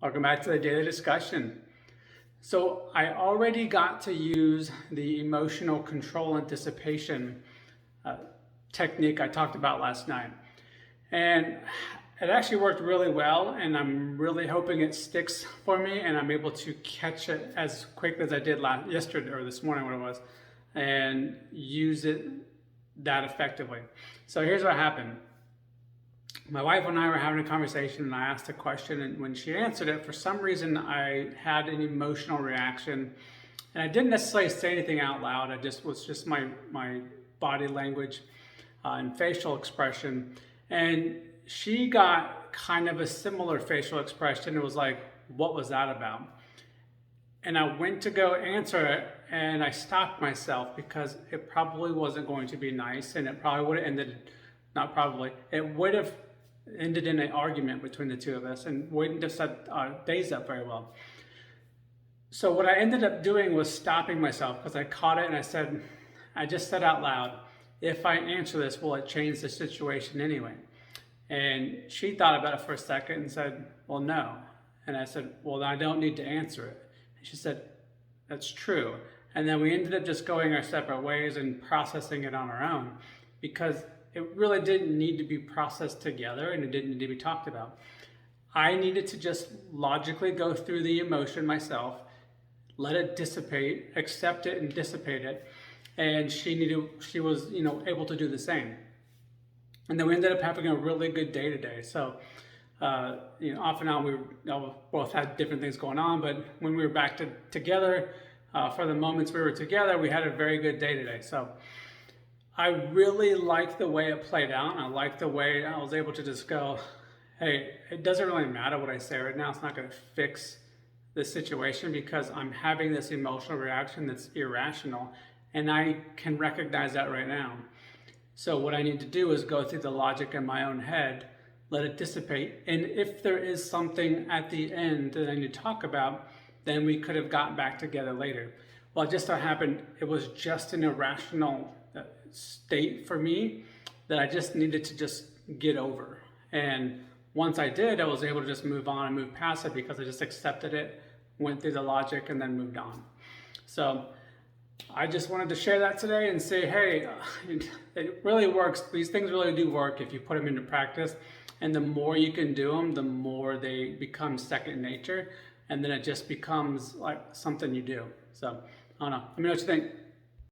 Welcome back to the daily discussion. So I already got to use the emotional control and dissipation uh, technique I talked about last night. And it actually worked really well, and I'm really hoping it sticks for me and I'm able to catch it as quick as I did yesterday or this morning, what it was, and use it that effectively. So here's what happened. My wife and I were having a conversation and I asked a question, and when she answered it, for some reason I had an emotional reaction, and I didn't necessarily say anything out loud. It was just my body language and facial expression, and she got kind of a similar facial expression. It was like, what was that about? And I went to go answer it, and I stopped myself because it probably wasn't going to be nice, and it probably would have ended, not probably, it would have ended in an argument between the two of us and wouldn't have set our days up very well. So what I ended up doing was stopping myself because I caught it and I just said out loud, if I answer this, will it change the situation anyway? And she thought about it for a second and said, well, no. And I said, well, then I don't need to answer it. And she said, that's true. And then we ended up just going our separate ways and processing it on our own, because it really didn't need to be processed together and it didn't need to be talked about. I needed to just logically go through the emotion myself, let it dissipate, accept it and dissipate it. And she was, able to do the same. And then we ended up having a really good day today. So, off and on we both had different things going on, but when we were back together, for the moments we were together, we had a very good day today. So I really liked the way it played out. I liked the way I was able to just go, hey, it doesn't really matter what I say right now. It's not going to fix the situation because I'm having this emotional reaction that's irrational, and I can recognize that right now. So what I need to do is go through the logic in my own head, let it dissipate, and if there is something at the end that I need to talk about, then we could have gotten back together later. Well, it just so happened it was just an irrational state for me that I just needed to just get over. And once I did, I was able to just move on and move past it because I just accepted it, went through the logic, and then moved on. So I just wanted to share that today and say, hey, it really works. These things really do work if you put them into practice. And the more you can do them, the more they become second nature. And then it just becomes like something you do. So, I don't know. Let me know what you think.